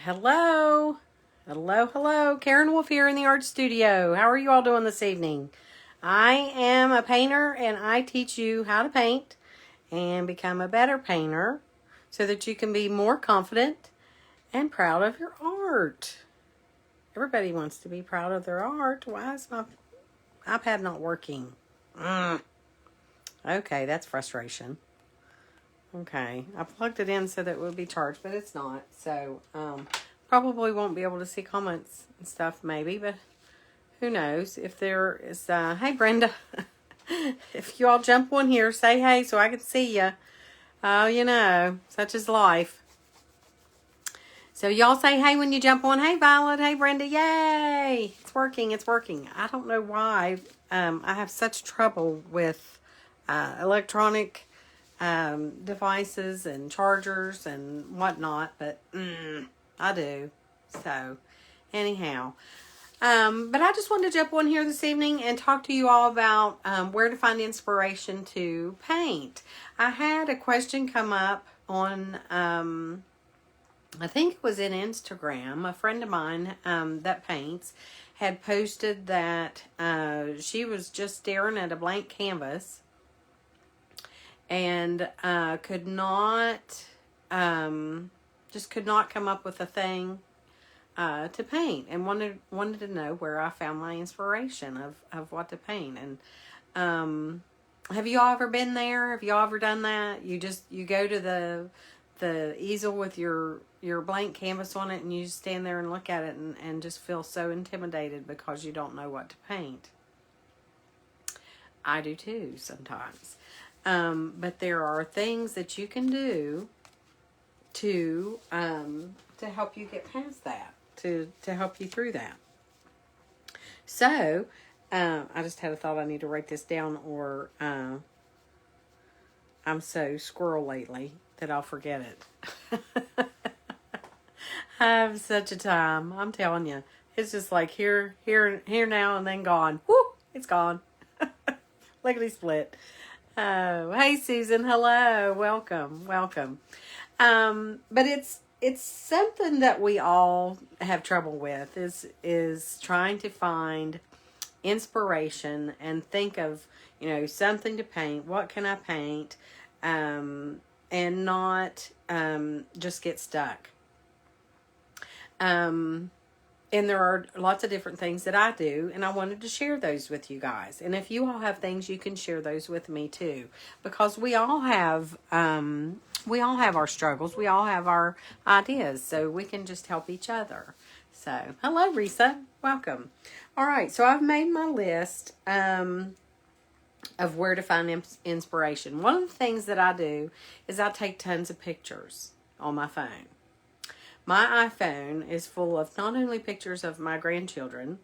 Hello. Hello. Karen Wolf here in the art studio. How are you all doing this evening? I am a painter and I teach you how to paint and become a better painter so that you can be more confident and proud of your art. Everybody wants to be proud of their art. Why is my iPad not working? Okay, that's frustration. Okay, I plugged it in so that it would be charged, but it's not. So, probably won't be able to see comments and stuff maybe, but who knows. If there is, hey Brenda, if you all jump on here, say hey so I can see you. Oh, you know, such is life. So y'all say hey when you jump on. Hey Violet, hey Brenda, yay! It's working. I don't know why I have such trouble with electronic devices and chargers and whatnot, but I do. So anyhow, but I just wanted to jump on here this evening and talk to you all about where to find inspiration to paint. I had a question come up on I think it was in Instagram. A friend of mine that paints had posted that she was just staring at a blank canvas and could not come up with a thing to paint, and wanted to know where I found my inspiration of what to paint. And have you all ever been there? Have you all ever done that? You go to the easel with your blank canvas on it, and you just stand there and look at it and just feel so intimidated because you don't know what to paint. I do too sometimes. But there are things that you can do to help you get past that, to help you through that. So, I just had a thought I need to write this down, or I'm so squirrel lately that I'll forget it. I have such a time. I'm telling you. It's just like here now and then gone. Whoo! It's gone. Lickety split. Oh, hey Susan. Hello. Welcome. But it's something that we all have trouble with is trying to find inspiration and think of, something to paint. What can I paint? And not just get stuck. And there are lots of different things that I do, and I wanted to share those with you guys. And if you all have things, you can share those with me too, because we all have our struggles, we all have our ideas, so we can just help each other. So, hello, Risa, welcome. All right, so I've made my list of where to find inspiration. One of the things that I do is I take tons of pictures on my phone. My iPhone is full of not only pictures of my grandchildren,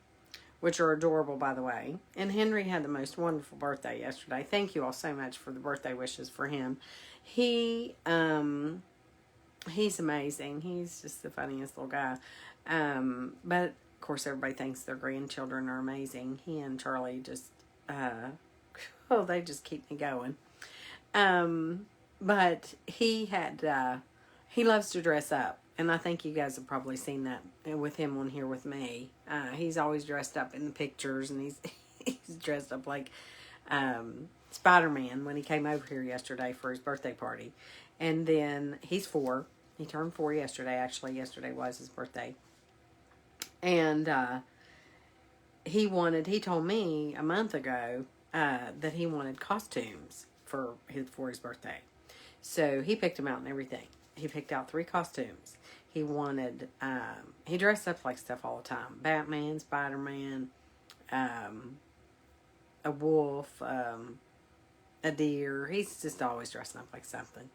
which are adorable, by the way, and Henry had the most wonderful birthday yesterday. Thank you all so much for the birthday wishes for him. He's amazing. He's just the funniest little guy. But of course, everybody thinks their grandchildren are amazing. He and Charlie just, they just keep me going. But he loves to dress up. And I think you guys have probably seen that with him on here with me. He's always dressed up in the pictures, and he's dressed up like Spider-Man when he came over here yesterday for his birthday party. And then he's 4. He turned 4 yesterday. Actually, yesterday was his birthday. And he told me a month ago that he wanted costumes for his birthday. So he picked them out and everything. He picked out 3 costumes. He wanted, he dressed up like stuff all the time. Batman, Spider-Man, a wolf, a deer. He's just always dressing up like something.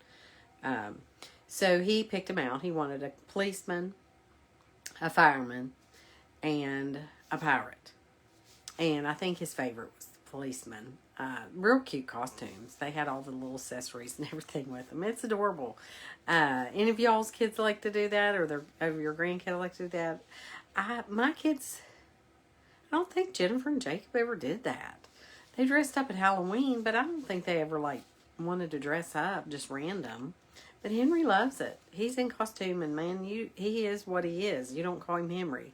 So he picked them out. He wanted a policeman, a fireman, and a pirate. And I think his favorite was the policeman. Real cute costumes. They had all the little accessories and everything with them. It's adorable. Any of y'all's kids like to do that, or your grandkids like to do that? My kids, I don't think Jennifer and Jacob ever did that. They dressed up at Halloween, but I don't think they ever wanted to dress up just random. But Henry loves it. He's in costume, and man, he is what he is. You don't call him Henry.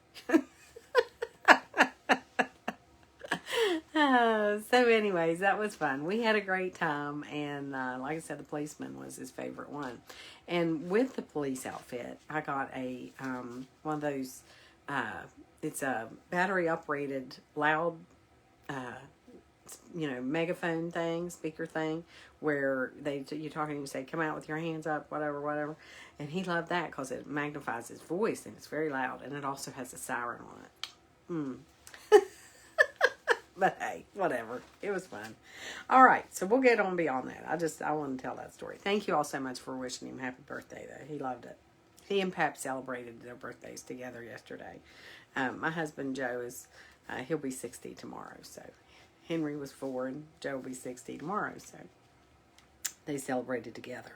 So anyways, that was fun. We had a great time, and like I said, the policeman was his favorite one. And with the police outfit, I got a one of those, it's a battery operated loud megaphone thing, speaker thing, where you're talking and you say, come out with your hands up, whatever. And he loved that because it magnifies his voice, and it's very loud, and it also has a siren on it. But hey, whatever. It was fun. All right, so we'll get on beyond that. I want to tell that story. Thank you all so much for wishing him happy birthday, though. He loved it. He and Pap celebrated their birthdays together yesterday. My husband, Joe, he'll be 60 tomorrow. So Henry was 4 and Joe will be 60 tomorrow. So they celebrated together.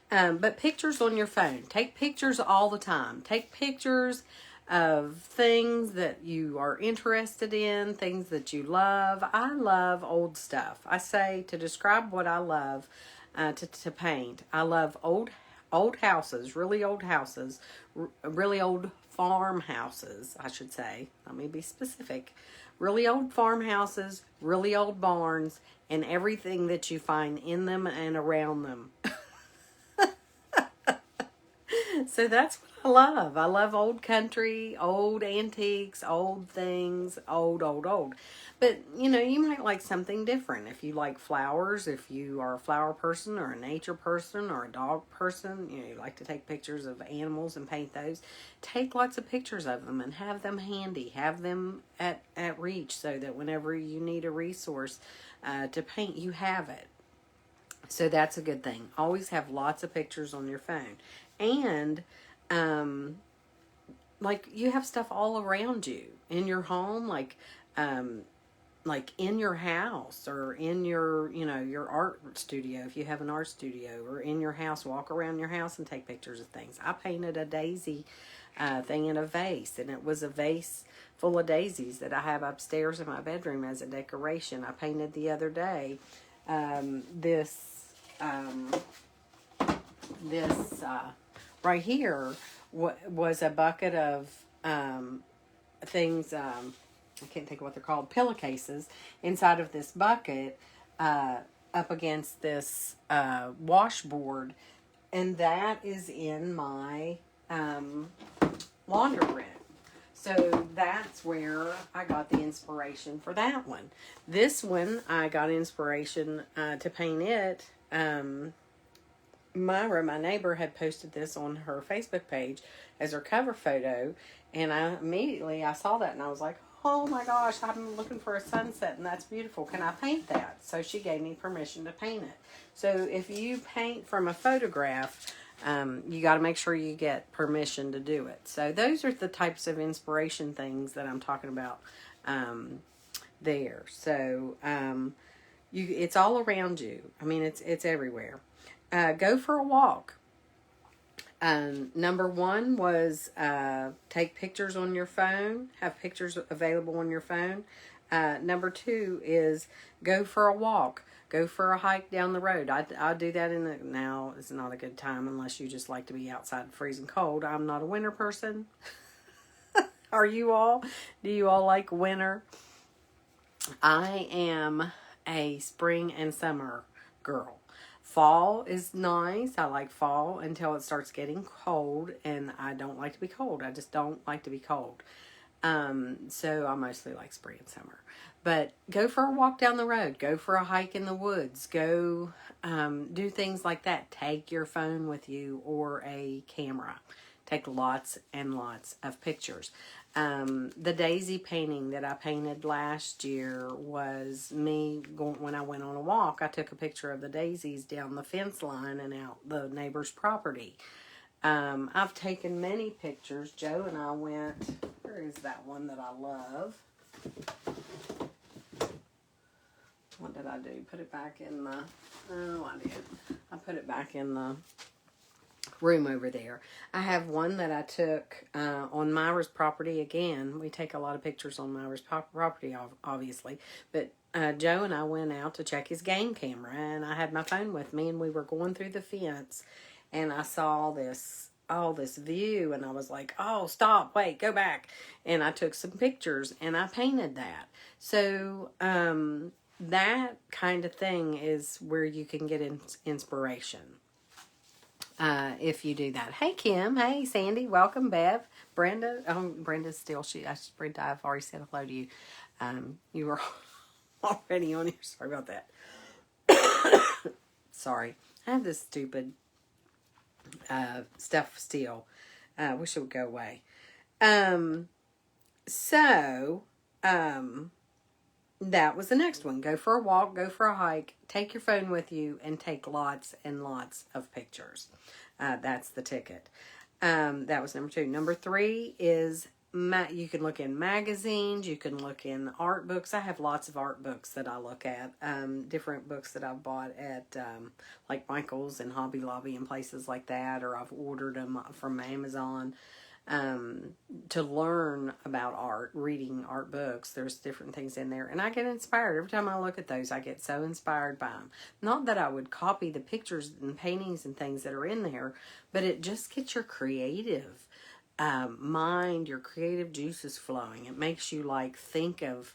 But pictures on your phone. Take pictures all the time. Take pictures of things that you are interested in, things that you love. I love old stuff. I say, to describe what I love to paint, I love old houses, really old houses, really old farmhouses, I should say. Let me be specific. Really old farmhouses, really old barns, and everything that you find in them and around them. So that's what I love. I love old country, old antiques, old things, old. But, you might like something different. If you like flowers, if you are a flower person or a nature person or a dog person, you like to take pictures of animals and paint those, take lots of pictures of them and have them handy. Have them at reach so that whenever you need a resource to paint, you have it. So that's a good thing. Always have lots of pictures on your phone. And, you have stuff all around you in your home, like in your house or in your, your art studio, if you have an art studio, or in your house, walk around your house and take pictures of things. I painted a daisy thing in a vase, and it was a vase full of daisies that I have upstairs in my bedroom as a decoration. I painted the other day this right here was a bucket of things, I can't think of what they're called, pillowcases, inside of this bucket up against this washboard, and that is in my laundry room. So that's where I got the inspiration for that one. This one, I got inspiration to paint it. Myra, my neighbor, had posted this on her Facebook page as her cover photo, and I saw that and I was like, oh my gosh, I'm looking for a sunset and that's beautiful. Can I paint that? So she gave me permission to paint it. So if you paint from a photograph, you got to make sure you get permission to do it. So those are the types of inspiration things that I'm talking about there. So it's all around you. I mean, it's everywhere. Go for a walk. Number 1 was take pictures on your phone. Have pictures available on your phone. Number 2 is go for a walk. Go for a hike down the road. I do that now it's not a good time unless you just like to be outside freezing cold. I'm not a winter person. Are you all? Do you all like winter? I am a spring and summer girl. Fall is nice. I like fall until it starts getting cold, and I don't like to be cold. I just don't like to be cold. So I mostly like spring and summer. But go for a walk down the road. Go for a hike in the woods. Go do things like that. Take your phone with you or a camera. Take lots and lots of pictures. The daisy painting that I painted last year was me when I went on a walk. I took a picture of the daisies down the fence line and out the neighbor's property. I've taken many pictures. Joe and I went, where is that one that I love? What did I do? Put it back in the, I did. I put it back in the room over there. I have one that I took on Myra's property again. We take a lot of pictures on Myra's property, obviously. But Joe and I went out to check his game camera, and I had my phone with me, and we were going through the fence. and I saw this view, and I was like, oh, stop, wait, go back. And I took some pictures and I painted that. So that kind of thing is where you can get inspiration. If you do that. Hey, Kim. Hey, Sandy. Welcome, Bev. Brenda. Oh, Brenda's still. Brenda, I've already said hello to you. You were already on here. Sorry about that. Sorry. I have this stupid stuff still. I wish it would go away. That was the next one. Go for a walk, go for a hike, take your phone with you, and take lots and lots of pictures. That's the ticket. That was number 2. Number 3 is you can look in magazines, you can look in art books. I have lots of art books that I look at, different books that I've bought at like Michael's and Hobby Lobby and places like that, or I've ordered them from Amazon. To learn about art, reading art books. There's different things in there, and I get inspired. Every time I look at those, I get so inspired by them. Not that I would copy the pictures and paintings and things that are in there, but it just gets your creative mind, your creative juices flowing. It makes you like think of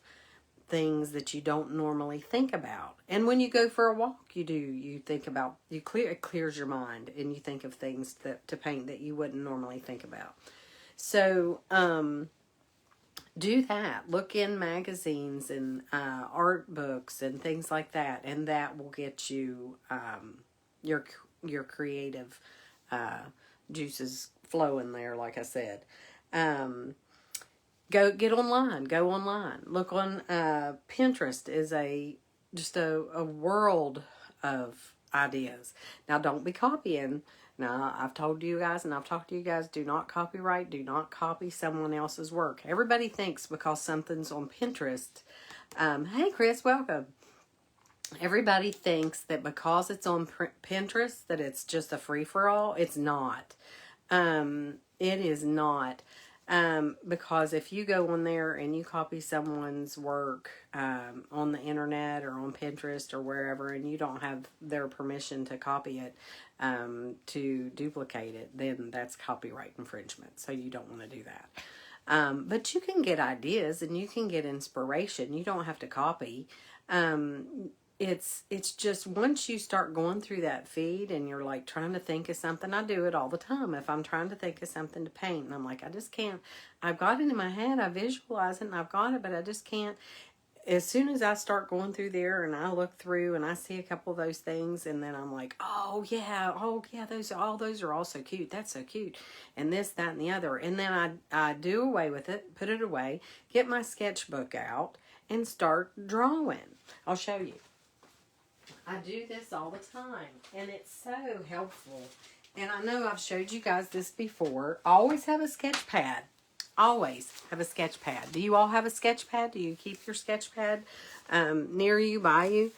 things that you don't normally think about. And when you go for a walk, you think about, it clears your mind, and you think of things to paint that you wouldn't normally think about. So, do that. Look in magazines and art books and things like that, and that will get you your creative juices flowing there. Like I said, go online. Look on Pinterest is just a world of ideas. Now, don't be copying. Now, I've told you guys, and I've talked to you guys, do not copyright, do not copy someone else's work. Everybody thinks because something's on Pinterest, hey Chris, welcome. Everybody thinks that because it's on Pinterest that it's just a free-for-all. It's not. It is not. Because if you go on there and you copy someone's work on the internet or on Pinterest or wherever, and you don't have their permission to copy it, to duplicate it, then that's copyright infringement. So you don't want to do that. But you can get ideas and you can get inspiration. You don't have to copy. It's just once you start going through that feed and you're like trying to think of something. I do it all the time. If I'm trying to think of something to paint and I'm like, I just can't. I've got it in my head. I visualize it and I've got it, but I just can't. As soon as I start going through there and I look through and I see a couple of those things, and then I'm like, oh yeah, those are all so cute. That's so cute. And this, that, and the other. And then I do away with it, put it away, get my sketchbook out and start drawing. I'll show you. I do this all the time, and it's so helpful. And I know I've showed you guys this before. Always have a sketch pad. Always have a sketch pad. Do you all have a sketch pad? Do you keep your sketch pad near you, by you?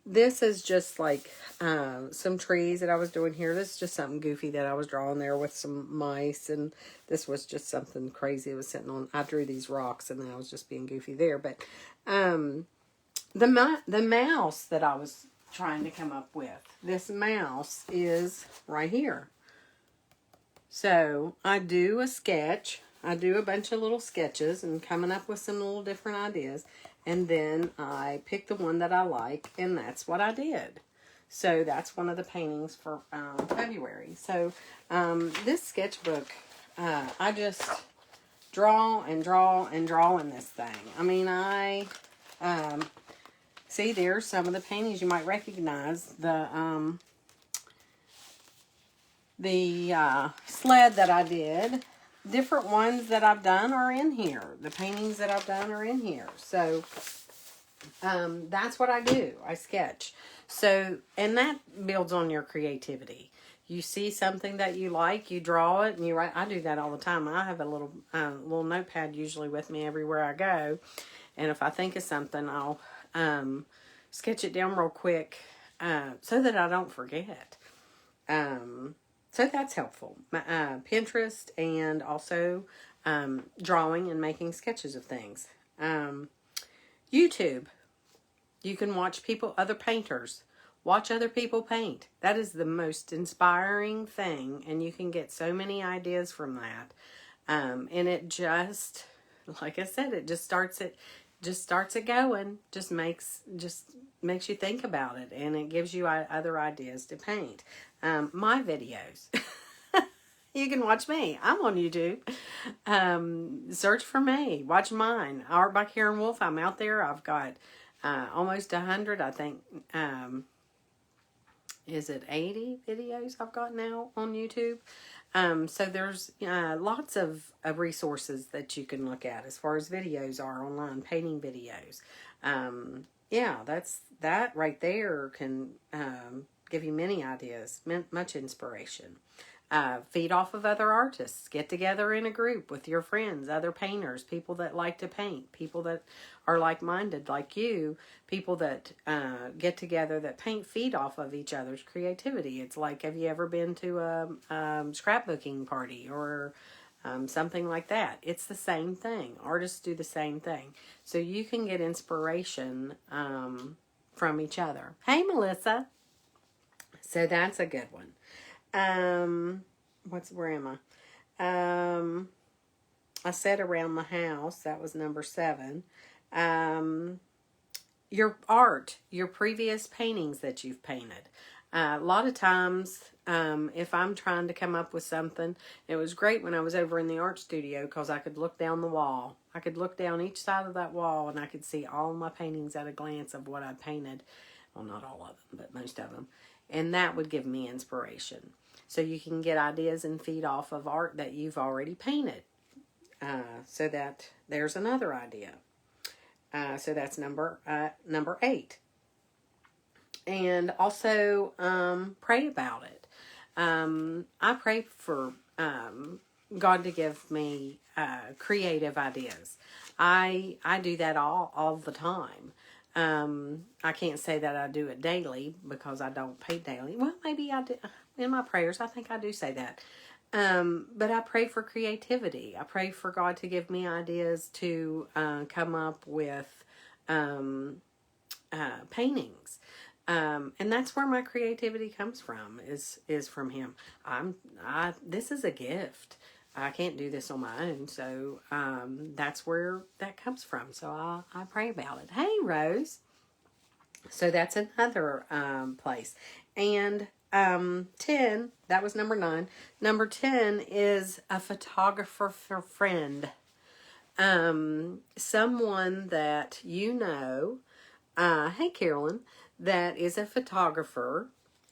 This is just like some trees that I was doing here. This is just something goofy that I was drawing there with some mice, and this was just something crazy I was sitting on. I drew these rocks, and then I was just being goofy there. But the mouse that I was trying to come up with, this mouse is right here. So I do a sketch. I do a bunch of little sketches and coming up with some little different ideas. And then I pick the one that I like, and that's what I did. So that's one of the paintings for February. So this sketchbook, I just draw and draw and draw in this thing. I mean, see, there's some of the paintings you might recognize. The sled that I did, different ones that I've done are in here. The paintings that I've done are in here. So that's what I do. I sketch. So, and that builds on your creativity. You see something that you like, you draw it, and you write. I do that all the time. I have a little notepad usually with me everywhere I go. And if I think of something, I'll sketch it down real quick so that I don't forget. So that's helpful. Pinterest, and also drawing and making sketches of things. YouTube. You can watch other painters, Watch other people paint. That is the most inspiring thing, and you can get so many ideas from that. And it just, like I said, it just starts it going. Just makes you think about it, and it gives you other ideas to paint. My videos. You can watch me. I'm on YouTube. Search for me. Watch mine. Art by Karen Wolf. I'm out there. I've got almost 100, I think. Is it 80 videos I've got now on YouTube? So there's lots of resources that you can look at as far as videos are online, painting videos. Yeah, that right there can give you many ideas, much inspiration. Feed off of other artists. Get together in a group with your friends, other painters, people that like to paint, people that are like-minded like you, people that get together that paint. Feed off of each other's creativity. It's like, have you ever been to a scrapbooking party or something like that? It's the same thing. Artists do the same thing. So you can get inspiration from each other. Hey, Melissa. So that's a good one. Where am I? I said around the house, that was number 7. Your art, your previous paintings that you've painted. A lot of times, if I'm trying to come up with something, it was great when I was over in the art studio because I could look down the wall. I could look down each side of that wall and I could see all my paintings at a glance of what I painted. Well, not all of them, but most of them. And that would give me inspiration. So you can get ideas and feed off of art that you've already painted. So that there's another idea. So that's number 8. And also pray about it. I pray for God to give me creative ideas. I do that all the time. I can't say that I do it daily because I don't paint daily. Well, maybe I do. In my prayers, I think I do say that. But I pray for creativity. I pray for God to give me ideas to come up with paintings. And that's where my creativity comes from, is from Him. This is a gift. I can't do this on my own, so that's where that comes from. So I pray about it. Hey, Rose. So that's another place. And 10, that was number 9. Number 10 is a photographer friend. Someone that you know, hey, Carolyn, that is a photographer.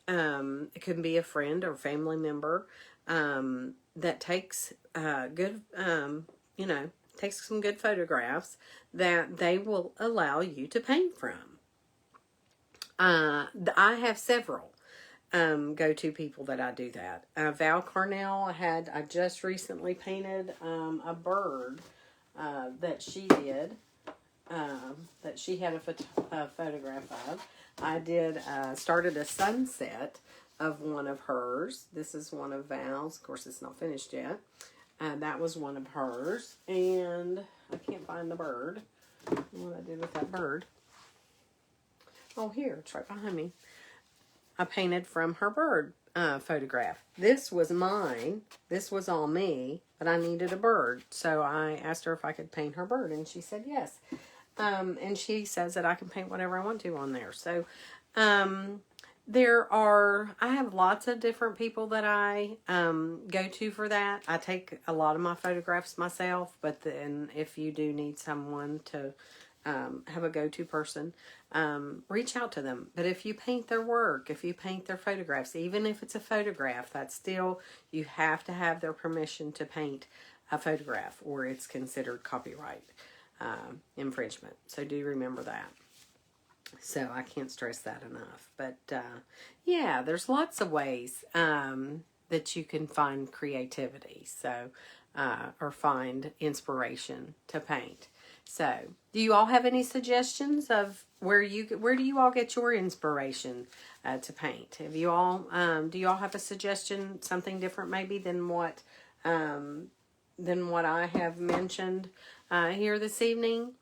It can be a friend or family member that takes takes some good photographs that they will allow you to paint from. I have several go-to people that I do that. Val Cornell, I just recently painted a bird that she did, that she had a photograph of. I did started a sunset of one of hers. This is one of Val's. Of course, it's not finished yet. That was one of hers, and I can't find the bird. What I did with that bird. Oh, here, it's right behind me. I painted from her bird photograph. This was mine. This was all me, but I needed a bird. So I asked her if I could paint her bird, and she said yes. And she says that I can paint whatever I want to on there. So I have lots of different people that I go to for that. I take a lot of my photographs myself, but then if you do need someone to have a go-to person, reach out to them. But if you paint their work, if you paint their photographs, even if it's a photograph, that's still, you have to have their permission to paint a photograph or it's considered copyright infringement. So do remember that. So I can't stress that enough. But yeah, there's lots of ways that you can find creativity. So or find inspiration to paint. So, do you all have any suggestions of where do you all get your inspiration to paint? Have you all do you all have a suggestion, something different maybe than what I have mentioned here this evening?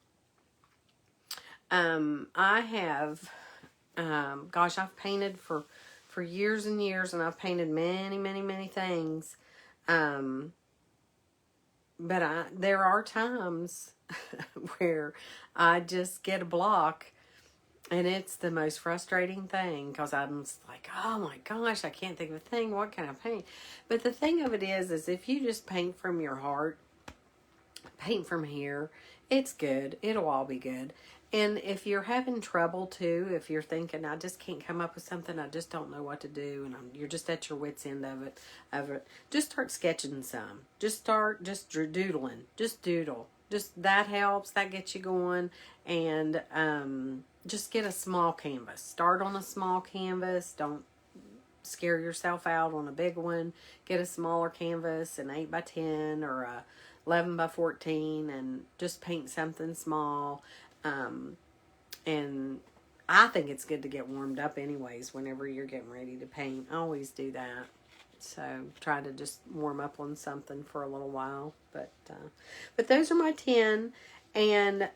I have Gosh, I've painted for years and years, and I've painted many, many, many things. But there are times where I just get a block, and it's the most frustrating thing, because I'm just like, oh my gosh, I can't think of a thing. What can I paint? But the thing of it is if you just paint from your heart, paint from here, it's good. It'll all be good. And if you're having trouble too, if you're thinking, I just can't come up with something, I just don't know what to do, and you're just at your wit's end of it, just start sketching some. Just start doodling. Just doodle. Just that helps. That gets you going. And just get a small canvas. Start on a small canvas. Don't scare yourself out on a big one. Get a smaller canvas, an 8x10 or a 11x14, and just paint something small. And I think it's good to get warmed up anyways whenever you're getting ready to paint. I always do that. So try to just warm up on something for a little while. But those are my 10. And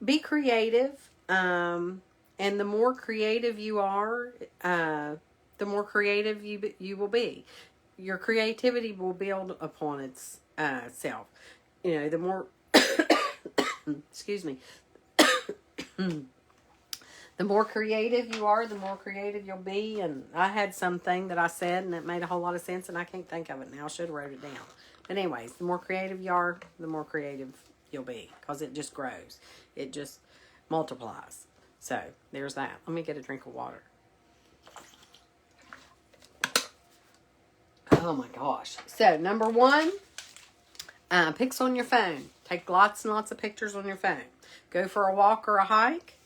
be creative. And the more creative you are, the more creative you will be. Your creativity will build upon its self. You know, the more excuse me. The more creative you are, the more creative you'll be. And I had something that I said, and it made a whole lot of sense, and I can't think of it now. I should have wrote it down. But anyways, the more creative you are, the more creative you'll be, because it just grows. It just multiplies. So there's that. Let me get a drink of water. Oh my gosh. So number 1, pics on your phone. Take lots and lots of pictures on your phone. Go for a walk or a hike.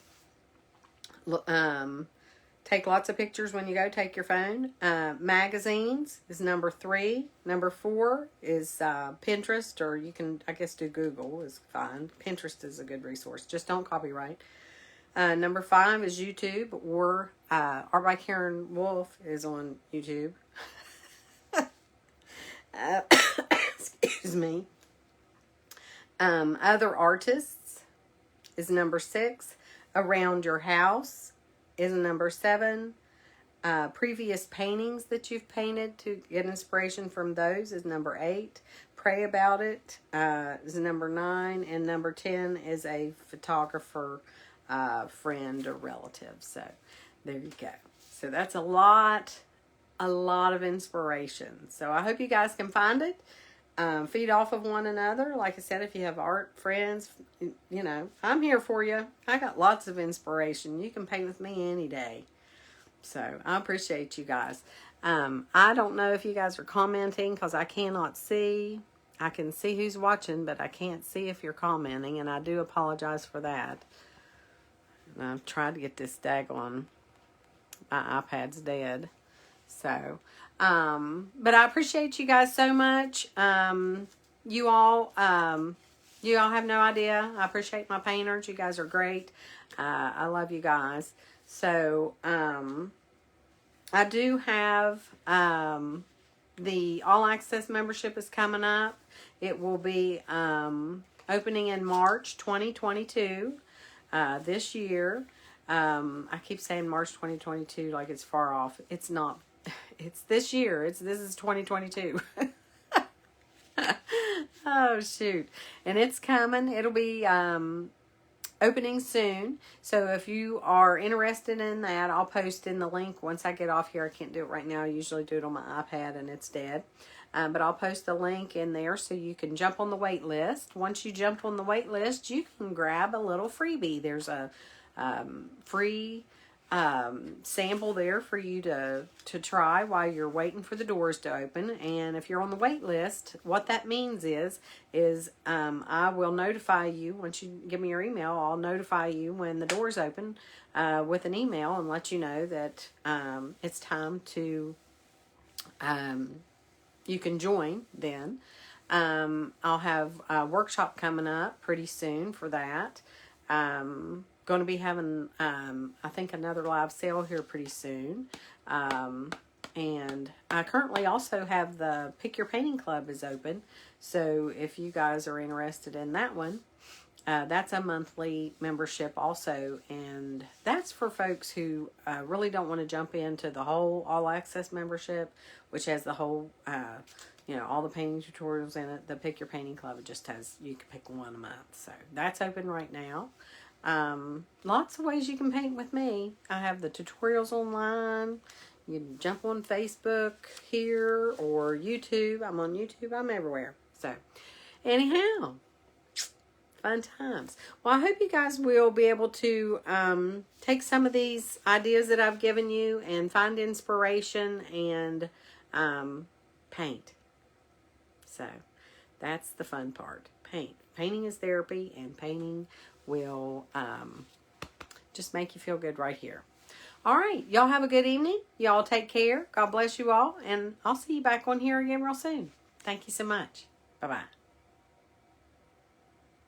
Take lots of pictures when you go. Take your phone. Magazines is number 3. Number 4 is Pinterest, or you can, I guess, do Google is fine. Pinterest is a good resource. Just don't copyright. Number 5 is YouTube, or Art by Karen Wolf is on YouTube. Excuse me. Other artists is number 6. Around your house is number 7. Previous paintings that you've painted to get inspiration from those is number 8. Pray about it is number 9. And number 10 is a photographer, friend, or relative. So there you go. So that's a lot of inspiration. So I hope you guys can find it. Feed off of one another. Like I said, if you have art friends, you know, I'm here for you. I got lots of inspiration. You can paint with me any day. So I appreciate you guys. I don't know if you guys are commenting, because I cannot see. I can see who's watching, but I can't see if you're commenting, and I do apologize for that. And I've tried to get this daggone, my iPad's dead. So, but I appreciate you guys so much. You all have no idea. I appreciate my painters. You guys are great. I love you guys. So, I do have, the All Access membership is coming up. It will be, opening in March 2022, this year. I keep saying March 2022 like it's far off. It's not. It's this year. This is 2022. Oh shoot. And it's coming. It'll be opening soon. So if you are interested in that, I'll post in the link once I get off here. I can't do it right now. I usually do it on my iPad and it's dead. But I'll post the link in there so you can jump on the wait list. Once you jump on the wait list, you can grab a little freebie. There's a free sample there for you to try while you're waiting for the doors to open. And if you're on the wait list, what that means is I will notify you once you give me your email. I'll notify you when the doors open with an email and let you know that it's time to you can join then. I'll have a workshop coming up pretty soon for that. Going to be having, I think, another live sale here pretty soon. And I currently also have the Pick Your Painting Club is open. So if you guys are interested in that one, That's a monthly membership also, and that's for folks who really don't want to jump into the whole all access membership, which has the whole, all the painting tutorials in it. The Pick Your Painting Club, it just has, you can pick one a month. So that's open right now. Lots of ways you can paint with me. I have the tutorials online. You can jump on Facebook here or YouTube. I'm on YouTube. I'm everywhere. So anyhow, fun times. Well, I hope you guys will be able to take some of these ideas that I've given you and find inspiration and paint. So that's the fun part. Paint. Painting is therapy, and painting will just make you feel good right here. All right. Y'all have a good evening. Y'all take care. God bless you all. And I'll see you back on here again real soon. Thank you so much. Bye-bye.